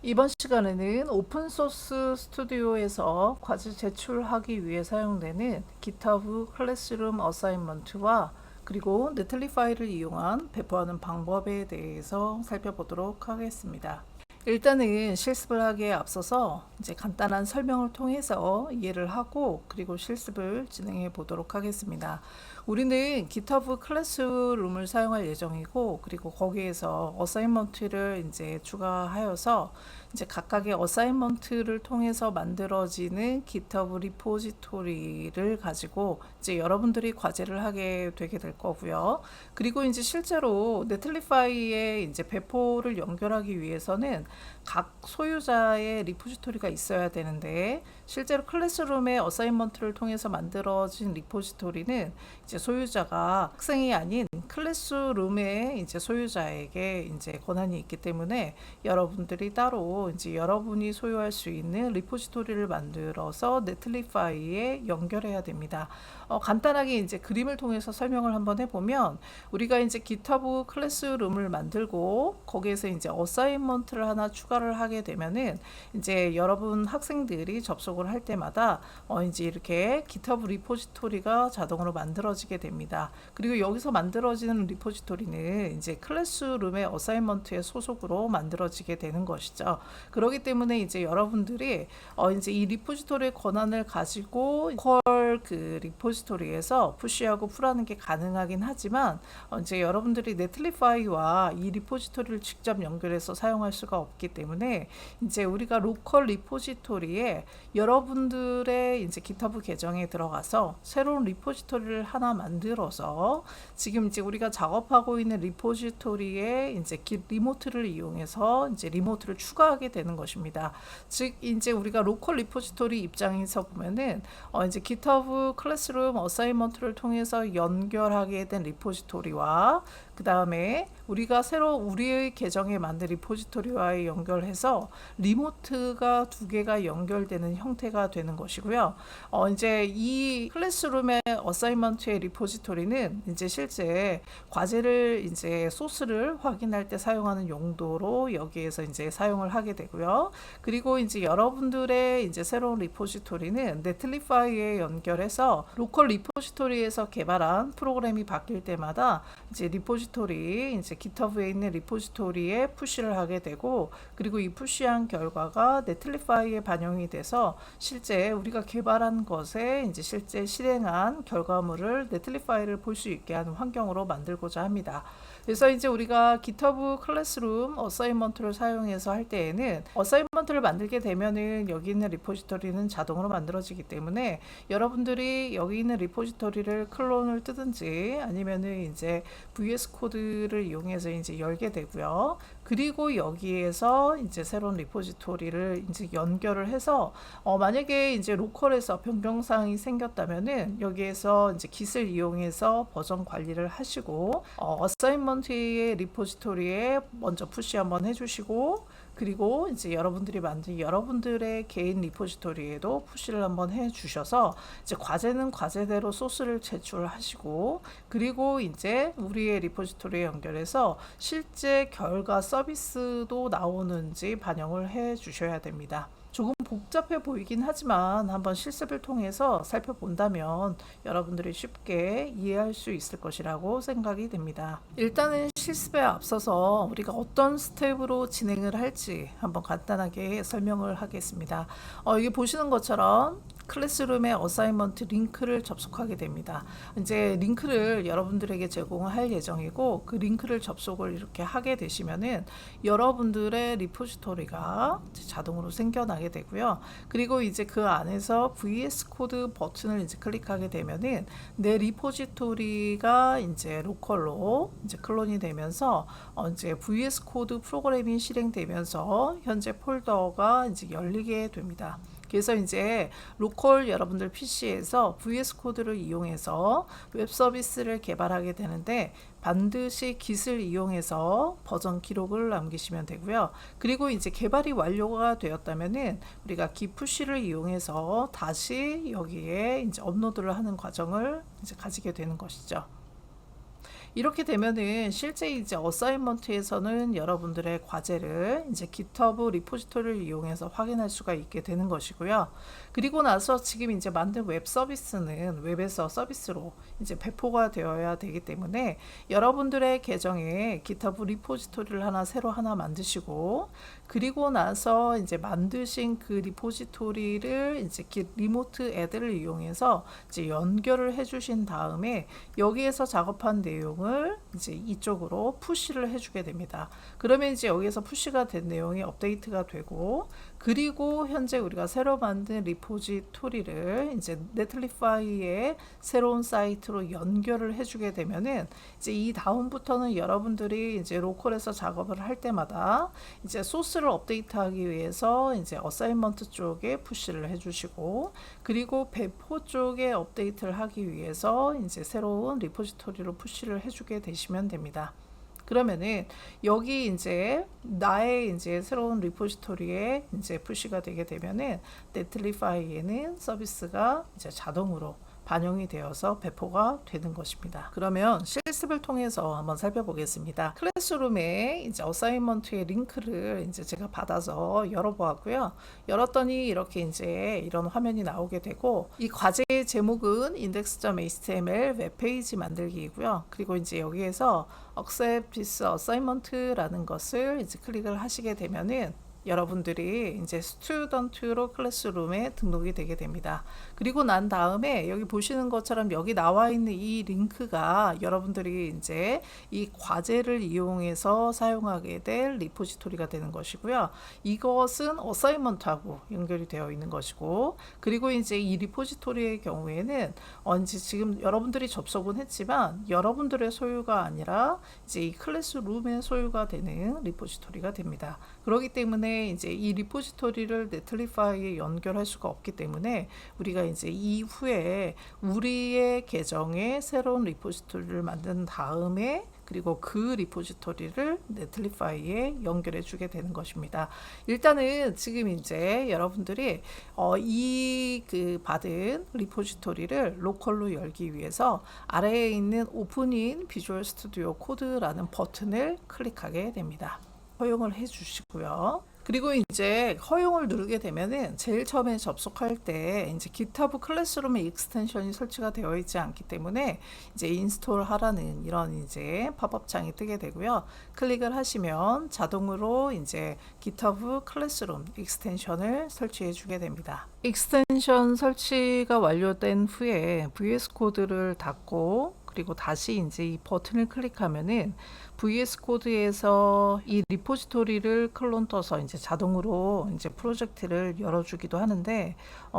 이번 시간에는 오픈소스 스튜디오에서 과제 제출하기 위해 사용되는 GitHub 클래스룸 어사인먼트와 그리고 네틀리 파일을 이용한 배포하는 방법에 대해서 살펴보도록 하겠습니다. 일단은 실습을 하기에 앞서서 이제 간단한 설명을 통해서 이해를 하고 그리고 실습을 진행해 보도록 하겠습니다. 우리는 GitHub 클래스룸을 사용할 예정이고 그리고 거기에서 어사인먼트를 이제 추가하여서 이제 각각의 어사인먼트를 통해서 만들어지는 GitHub 리포지토리를 가지고 이제 여러분들이 과제를 하게 되게 될 거고요. 그리고 이제 실제로 네틀리파이에 이제 배포를 연결하기 위해서는 각 소유자의 리포지토리가 있어야 되는데 실제로 클래스룸의 어사인먼트를 통해서 만들어진 리포지토리는 이제 소유자가 학생이 아닌 클래스룸의 이제 소유자에게 이제 권한이 있기 때문에 여러분들이 따로 이제 여러분이 소유할 수 있는 리포지토리를 만들어서 네틀리파이에 연결해야 됩니다. 간단하게 이제 그림을 통해서 설명을 한번 해보면 우리가 이제 GitHub 클래스룸을 만들고 거기에서 이제 어사인먼트를 하나 추가를 하게 되면은 이제 여러분 학생들이 접속을 할 때마다 이제 이렇게 GitHub 리포지토리가 자동으로 만들어지게 됩니다. 그리고 여기서 만들어지는 리포지토리는 이제 클래스룸의 어사인먼트의 소속으로 만들어지게 되는 것이죠. 그렇기 때문에 이제 여러분들이 이제 이 리포지토리의 권한을 가지고 그 리포지토리에서 푸시하고 풀하는 게 가능하긴 하지만 이제 여러분들이 네틀리파이와 이 리포지토리를 직접 연결해서 사용할 수가 없기 때문에 이제 우리가 로컬 리포지토리에 여러분들의 이제 GitHub 계정에 들어가서 새로운 리포지토리를 하나 만들어서 지금 이제 우리가 작업하고 있는 리포지토리에 이제 git 리모트를 이용해서 이제 리모트를 추가하게 되는 것입니다. 즉 이제 우리가 로컬 리포지토리 입장에서 보면은 이제 GitHub 클래스룸 어사인먼트를 통해서 연결하게 된 리포지토리와 그 다음에 우리가 새로 우리의 계정에 만든 리포지토리와 연결해서 리모트가 두 개가 연결되는 형태가 되는 것이고요. 이제 이 클래스룸의 어사인먼트의 리포지토리는 이제 실제 과제를 이제 소스를 확인할 때 사용하는 용도로 여기에서 이제 사용을 하게 되고요. 그리고 이제 여러분들의 이제 새로운 리포지토리는 네틀리파이에 연결해서 로컬 리포지토리에서 개발한 프로그램이 바뀔 때마다 이제 리포지토리 이제 GitHub에 있는 리포지토리에 푸시를 하게 되고 그리고 이 푸시한 결과가 네틀리파이에 반영이 돼서 실제 우리가 개발한 것에 이제 실제 실행한 결과물을 네틀리파이를 볼 수 있게 하는 환경으로 만들고자 합니다. 그래서 이제 우리가 GitHub 클래스룸 어사인먼트를 사용해서 할 때에는 어사인먼트를 만들게 되면은 여기 있는 리포지토리는 자동으로 만들어지기 때문에 여러분들이 여기 있는 리포지토리를 클론을 뜨든지 아니면은 이제 VS 코드를 이용해서 이제 열게 되고요. 그리고 여기에서 이제 새로운 리포지토리를 이제 연결을 해서 만약에 이제 로컬에서 변경사항이 생겼다면은 여기에서 이제 git을 이용해서 버전 관리를 하시고 어사인먼트의 리포지토리에 먼저 푸시 한번 해주시고 그리고 이제 여러분들이 만든 여러분들의 개인 리포지토리에도 푸시를 한번 해 주셔서 이제 과제는 과제대로 소스를 제출하시고 그리고 이제 우리의 리포지토리에 연결해서 실제 결과 서비스도 나오는지 반영을 해 주셔야 됩니다. 조금 복잡해 보이긴 하지만 한번 실습을 통해서 살펴본다면 여러분들이 쉽게 이해할 수 있을 것이라고 생각이 됩니다. 일단은 실습에 앞서서 우리가 어떤 스텝으로 진행을 할지 한번 간단하게 설명을 하겠습니다. 여기 보시는 것처럼 클래스룸의 어사인먼트 링크를 접속하게 됩니다. 이제 링크를 여러분들에게 제공할 예정이고 그 링크를 접속을 이렇게 하게 되시면은 여러분들의 리포지토리가 자동으로 생겨나게 되고요. 그리고 이제 그 안에서 VS 코드 버튼을 이제 클릭하게 되면은 내 리포지토리가 이제 로컬로 이제 클론이 되면서 이제 VS 코드 프로그램이 실행되면서 현재 폴더가 이제 열리게 됩니다. 그래서 이제 로컬 여러분들 PC에서 VS 코드를 이용해서 웹 서비스를 개발하게 되는데 반드시 git을 이용해서 버전 기록을 남기시면 되고요. 그리고 이제 개발이 완료가 되었다면은 우리가 git 푸시를 이용해서 다시 여기에 이제 업로드를 하는 과정을 이제 가지게 되는 것이죠. 이렇게 되면은 실제 이제 어사인먼트에서는 여러분들의 과제를 이제 GitHub 리포지토리를 이용해서 확인할 수가 있게 되는 것이고요. 그리고 나서 지금 이제 만든 웹 서비스는 웹에서 서비스로 이제 배포가 되어야 되기 때문에 여러분들의 계정에 GitHub 리포지토리를 새로 하나 만드시고, 그리고 나서 이제 만드신 그 리포지토리를 이제 리모트 애드를 이용해서 이제 연결을 해주신 다음에 여기에서 작업한 내용을 이제 이쪽으로 푸시를 해주게 됩니다. 그러면 이제 여기에서 푸시가 된 내용이 업데이트가 되고, 그리고 현재 우리가 새로 만든 리포지토리를 이제 네틀리파이의 새로운 사이트로 연결을 해주게 되면은 이제 이 다음부터는 여러분들이 이제 로컬에서 작업을 할 때마다 이제 소스를 업데이트하기 위해서 이제 어사인먼트 쪽에 푸시를 해주시고, 그리고 배포 쪽에 업데이트를 하기 위해서 이제 새로운 리포지토리로 푸시를 해주게 되시면 됩니다. 그러면은 여기 이제 나의 이제 새로운 리포지토리에 이제 푸시가 되게 되면은 네틀리파이에는 서비스가 이제 자동으로 반영이 되어서 배포가 되는 것입니다. 그러면 실습을 통해서 한번 살펴보겠습니다. 클래스룸에 이제 어사인먼트의 링크를 이제 제가 받아서 열어보았고요. 열었더니 이렇게 이제 이런 화면이 나오게 되고, 이 과제의 제목은 index.html 웹페이지 만들기이고요. 그리고 이제 여기에서 accept this assignment라는 것을 이제 클릭을 하시게 되면은 여러분들이 이제 스튜던트로 클래스룸에 등록이 되게 됩니다. 그리고 난 다음에 여기 보시는 것처럼 여기 나와 있는 이 링크가 여러분들이 이제 이 과제를 이용해서 사용하게 될 리포지토리가 되는 것이고요. 이것은 어사인먼트하고 연결이 되어 있는 것이고, 그리고 이제 이 리포지토리의 경우에는 이제 지금 여러분들이 접속은 했지만 여러분들의 소유가 아니라 이제 이 클래스룸의 소유가 되는 리포지토리가 됩니다. 그렇기 때문에 이제 이 리포지토리를 네틀리파이에 연결할 수가 없기 때문에 우리가 이제 이후에 우리의 계정에 새로운 리포지토리를 만든 다음에 그리고 그 리포지토리를 네틀리파이에 연결해 주게 되는 것입니다. 일단은 지금 이제 여러분들이 이 그 받은 리포지토리를 로컬로 열기 위해서 아래에 있는 오픈인 비주얼 스튜디오 코드라는 버튼을 클릭하게 됩니다. 허용을 해 주시고요. 그리고 이제 허용을 누르게 되면은 제일 처음에 접속할 때 이제 GitHub 클래스룸의 익스텐션이 설치가 되어 있지 않기 때문에 이제 인스톨 하라는 이런 이제 팝업 창이 뜨게 되고요. 클릭을 하시면 자동으로 이제 GitHub 클래스룸 익스텐션을 설치해 주게 됩니다. 익스텐션 설치가 완료된 후에 VS 코드를 닫고, 그리고 다시 이제 이 버튼을 클릭하면은 VS 코드에서 이 리포지토리를 클론 떠서 이제 자동으로 이제 프로젝트를 열어주기도 하는데,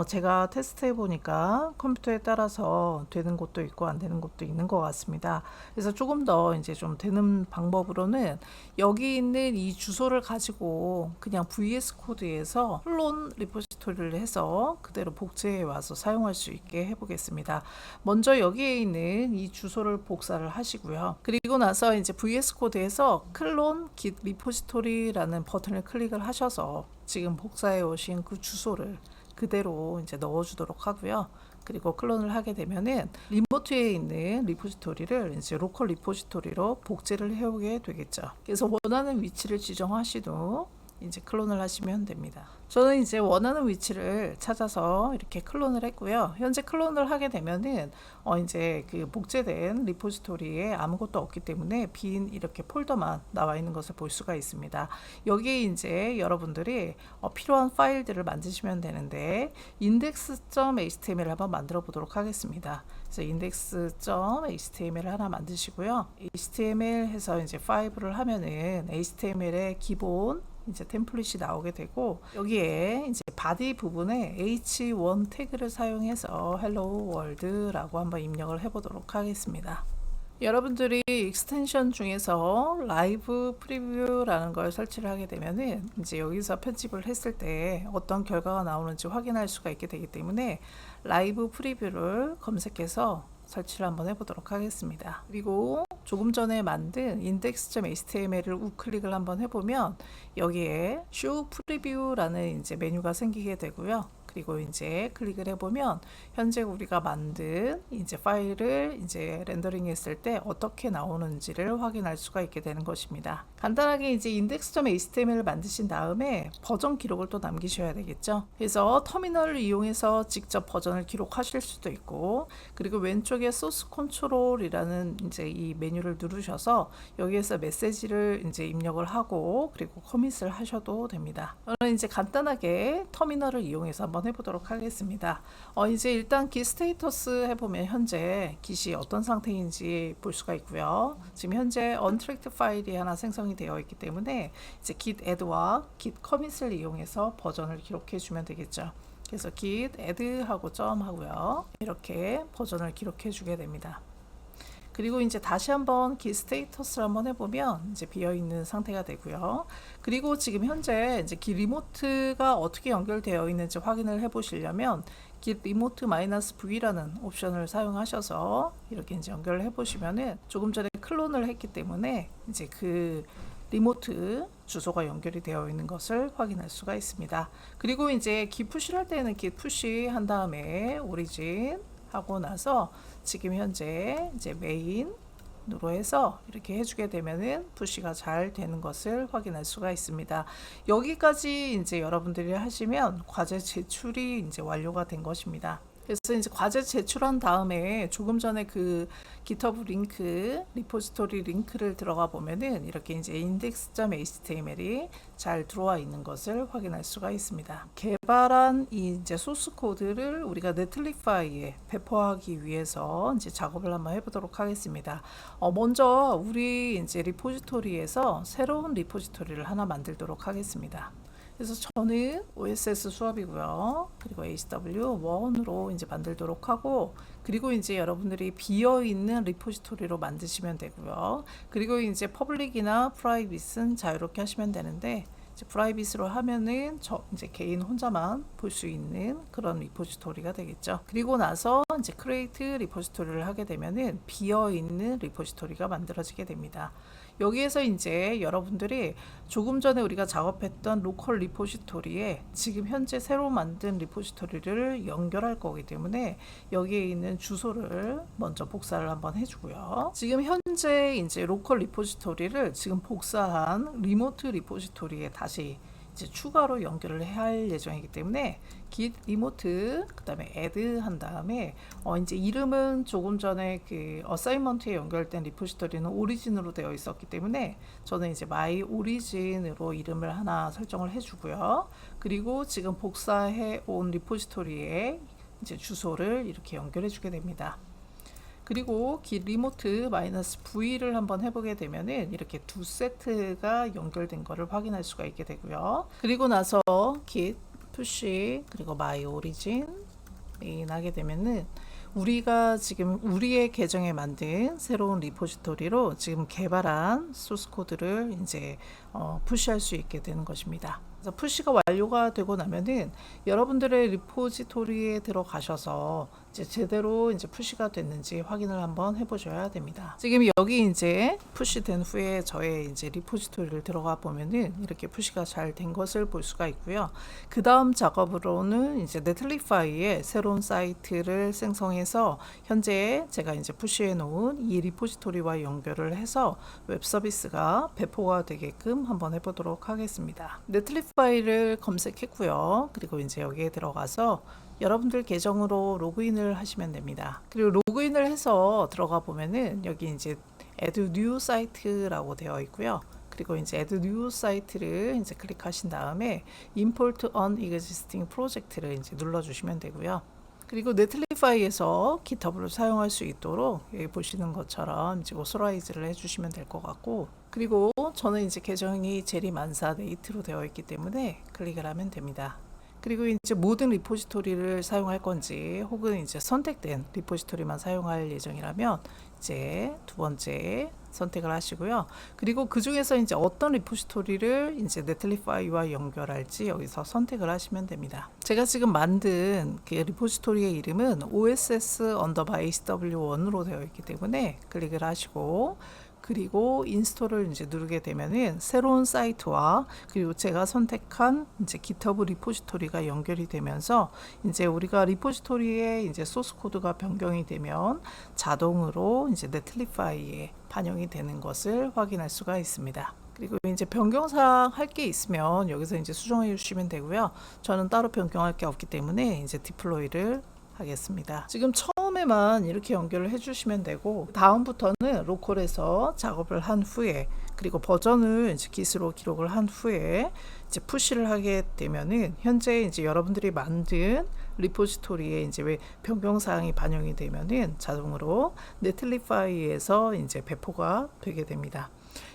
제가 테스트해 보니까 컴퓨터에 따라서 되는 곳도 있고 안 되는 곳도 있는 것 같습니다. 그래서 조금 더 이제 좀 되는 방법으로는 여기 있는 이 주소를 가지고 그냥 VS 코드에서 클론 리포지토리를 해서 그대로 복제해 와서 사용할 수 있게 해보겠습니다. 먼저 여기에 있는 이 주소를 복사를 하시고요. 그리고 나서 이제 VS 코드에서 클론 git 리포지토리라는 버튼을 클릭을 하셔서 지금 복사해 오신 그 주소를 그대로 이제 넣어주도록 하고요. 그리고 클론을 하게 되면은 리모트에 있는 리포지토리를 이제 로컬 리포지토리로 복제를 해오게 되겠죠. 그래서 원하는 위치를 지정하시고 이제 클론을 하시면 됩니다. 저는 이제 원하는 위치를 찾아서 이렇게 클론을 했고요. 현재 클론을 하게 되면은 이제 그 복제된 리포지토리에 아무것도 없기 때문에 빈 이렇게 폴더만 나와 있는 것을 볼 수가 있습니다. 여기에 이제 여러분들이 필요한 파일들을 만드시면 되는데 index.html 한번 만들어 보도록 하겠습니다. 그래서 index.html 하나 만드시고요. HTML 해서 이제 5를 하면은 HTML의 기본 이제 템플릿이 나오게 되고, 여기에 이제 바디 부분에 h1 태그를 사용해서 hello world라고 한번 입력을 해보도록 하겠습니다. 여러분들이 익스텐션 중에서 라이브 프리뷰라는 걸 설치를 하게 되면은 이제 여기서 편집을 했을 때 어떤 결과가 나오는지 확인할 수가 있게 되기 때문에 라이브 프리뷰를 검색해서 설치를 한번 해보도록 하겠습니다. 그리고 조금 전에 만든 index.html을 우클릭을 한번 해보면 여기에 show preview라는 이제 메뉴가 생기게 되고요. 그리고 이제 클릭을 해보면 현재 우리가 만든 이제 파일을 이제 렌더링 했을 때 어떻게 나오는지를 확인할 수가 있게 되는 것입니다. 간단하게 이제 index.html을 만드신 다음에 버전 기록을 또 남기셔야 되겠죠. 그래서 터미널을 이용해서 직접 버전을 기록하실 수도 있고, 그리고 왼쪽에 소스 컨트롤이라는 이제 이 메뉴를 누르셔서 여기에서 메시지를 이제 입력을 하고 그리고 커밋을 하셔도 됩니다. 저는 이제 간단하게 터미널을 이용해서 한번 해보도록 하겠습니다. 이제 일단 git 스테이터스 해보면 현재 git이 어떤 상태인지 볼 수가 있고요. 지금 현재 untracked 파일이 하나 생성이 되어 있기 때문에 이제 git add와 git commit을 이용해서 버전을 기록해 주면 되겠죠. 그래서 git add 하고 점 하고요. 이렇게 버전을 기록해 주게 됩니다. 그리고 이제 다시 한번 git 스테이터스를 한번 해보면 이제 비어 있는 상태가 되고요. 그리고 지금 현재 이제 git 리모트가 어떻게 연결되어 있는지 확인을 해보시려면 git remote -v라는 옵션을 사용하셔서 이렇게 이제 연결을 해보시면은 조금 전에 클론을 했기 때문에 이제 그 리모트 주소가 연결이 되어 있는 것을 확인할 수가 있습니다. 그리고 이제 git 푸시를 할 때는 git 푸시 한 다음에 오리진 하고 나서 지금 현재 이제 메인으로 해서 이렇게 해주게 되면은 푸시가 잘 되는 것을 확인할 수가 있습니다. 여기까지 이제 여러분들이 하시면 과제 제출이 이제 완료가 된 것입니다. 그래서 이제 과제 제출한 다음에 조금 전에 그 GitHub 링크, 리포지토리 링크를 들어가 보면은 이렇게 이제 index.html이 잘 들어와 있는 것을 확인할 수가 있습니다. 개발한 이 이제 소스 코드를 우리가 네틀리파이에 배포하기 위해서 이제 작업을 한번 해보도록 하겠습니다. 먼저 우리 이제 리포지토리에서 새로운 리포지토리를 하나 만들도록 하겠습니다. 그래서 저는 OSS 수업이고요. 그리고 HW1으로 이제 만들도록 하고, 그리고 이제 여러분들이 비어 있는 리포지토리로 만드시면 되고요. 그리고 이제 퍼블릭이나 프라이빗은 자유롭게 하시면 되는데, 이제 프라이빗으로 하면은 저 이제 개인 혼자만 볼 수 있는 그런 리포지토리가 되겠죠. 그리고 나서 이제 크리에이트 리포지토리를 하게 되면은 비어 있는 리포지토리가 만들어지게 됩니다. 여기에서 이제 여러분들이 조금 전에 우리가 작업했던 로컬 리포지토리에 지금 현재 새로 만든 리포지토리를 연결할 거기 때문에 여기에 있는 주소를 먼저 복사를 한번 해주고요. 지금 현재 이제 로컬 리포지토리를 지금 복사한 리모트 리포지토리에 다시 이제 추가로 연결을 해야 할 예정이기 때문에 git remote 그 다음에 add 한 다음에 이제 이름은 조금 전에 그 어사이먼트에 연결된 리포지토리는 오리진으로 되어 있었기 때문에 저는 이제 my origin으로 이름을 하나 설정을 해주고요. 그리고 지금 복사해 온 리포지토리에 이제 주소를 이렇게 연결해 주게 됩니다. 그리고 git remote -v를 한번 해보게 되면은 이렇게 두 세트가 연결된 것을 확인할 수가 있게 되고요. 그리고 나서 git push 그리고 my origin 하게 되면은 우리가 지금 우리의 계정에 만든 새로운 리포지토리로 지금 개발한 소스 코드를 이제 푸시할 수 있게 되는 것입니다. 그래서 푸시가 완료가 되고 나면은 여러분들의 리포지토리에 들어가셔서 이제 제대로 이제 푸시가 됐는지 확인을 한번 해보셔야 됩니다. 지금 여기 이제 푸시된 후에 저의 이제 리포지토리를 들어가 보면은 이렇게 푸시가 잘 된 것을 볼 수가 있고요. 그 다음 작업으로는 이제 네틀리파이에 새로운 사이트를 생성해서 현재 제가 이제 푸시해 놓은 이 리포지토리와 연결을 해서 웹 서비스가 배포가 되게끔 한번 해보도록 하겠습니다. 네틀리파이를 검색했고요. 그리고 이제 여기에 들어가서 여러분들 계정으로 로그인을 하시면 됩니다. 그리고 로그인을 해서 들어가 보면은 여기 이제 add new site라고 되어 있고요. 그리고 이제 add new site를 이제 클릭하신 다음에 import on existing project를 이제 눌러주시면 되고요. 그리고 네틀리파이에서 GitHub을 사용할 수 있도록 여기 보시는 것처럼 이제 오소라이즈를 해주시면 될 것 같고, 그리고 저는 이제 계정이 제리만사 네이트로 되어 있기 때문에 클릭을 하면 됩니다. 그리고 이제 모든 리포지토리를 사용할 건지 혹은 이제 선택된 리포지토리만 사용할 예정이라면 이제 두 번째 선택을 하시고요. 그리고 그 중에서 이제 어떤 리포지토리를 이제 네틀리파이와 연결할지 여기서 선택을 하시면 됩니다. 제가 지금 만든 그 리포지토리의 이름은 OSS_HW1으로 되어 있기 때문에 클릭을 하시고, 그리고 인스톨을 이제 누르게 되면은 새로운 사이트와 그리고 제가 선택한 이제 GitHub 리포지토리가 연결이 되면서 이제 우리가 리포지토리에 이제 소스 코드가 변경이 되면 자동으로 이제 네틀리파이에 반영이 되는 것을 확인할 수가 있습니다. 그리고 이제 변경사항 할 게 있으면 여기서 이제 수정해 주시면 되고요. 저는 따로 변경할 게 없기 때문에 이제 디플로이를 하겠습니다. 지금 처음에만 이렇게 연결을 해주시면 되고 다음부터는 로컬에서 작업을 한 후에 그리고 버전을 이제 git으로 기록을 한 후에 이제 푸시를 하게 되면은 현재 이제 여러분들이 만든 리포지토리에 이제 왜 변경 사항이 반영이 되면은 자동으로 네틀리파이에서 이제 배포가 되게 됩니다.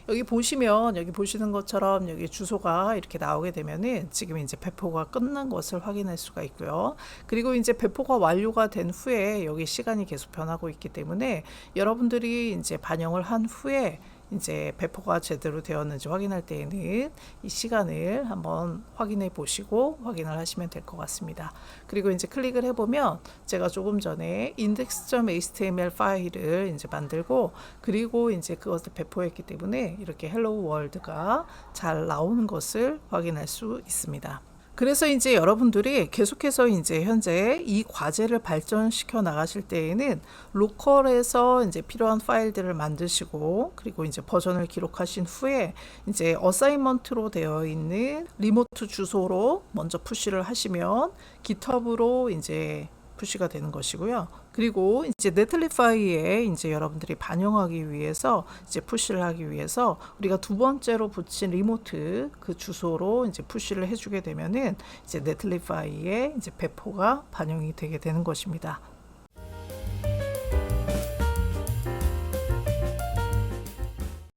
여기 보시면 여기 보시는 것처럼 여기 주소가 이렇게 나오게 되면은 지금 이제 배포가 끝난 것을 확인할 수가 있고요. 그리고 이제 배포가 완료가 된 후에 여기 시간이 계속 변하고 있기 때문에 여러분들이 이제 반영을 한 후에 이제 배포가 제대로 되었는지 확인할 때에는 이 시간을 한번 확인해 보시고 확인을 하시면 될 것 같습니다. 그리고 이제 클릭을 해보면 제가 조금 전에 index.html 파일을 이제 만들고 그리고 이제 그것을 배포했기 때문에 이렇게 헬로우 월드가 잘 나오는 것을 확인할 수 있습니다. 그래서 이제 여러분들이 계속해서 이제 현재 이 과제를 발전시켜 나가실 때에는 로컬에서 이제 필요한 파일들을 만드시고 그리고 이제 버전을 기록하신 후에 이제 어사이먼트로 되어 있는 리모트 주소로 먼저 푸시를 하시면 GitHub으로 이제 푸시가 되는 것이고요. 그리고 이제 네틀리파이에 이제 여러분들이 반영하기 위해서 이제 푸시를 하기 위해서 우리가 두 번째로 붙인 리모트 그 주소로 이제 푸시를 해주게 되면은 이제 네틀리파이에 이제 배포가 반영이 되게 되는 것입니다.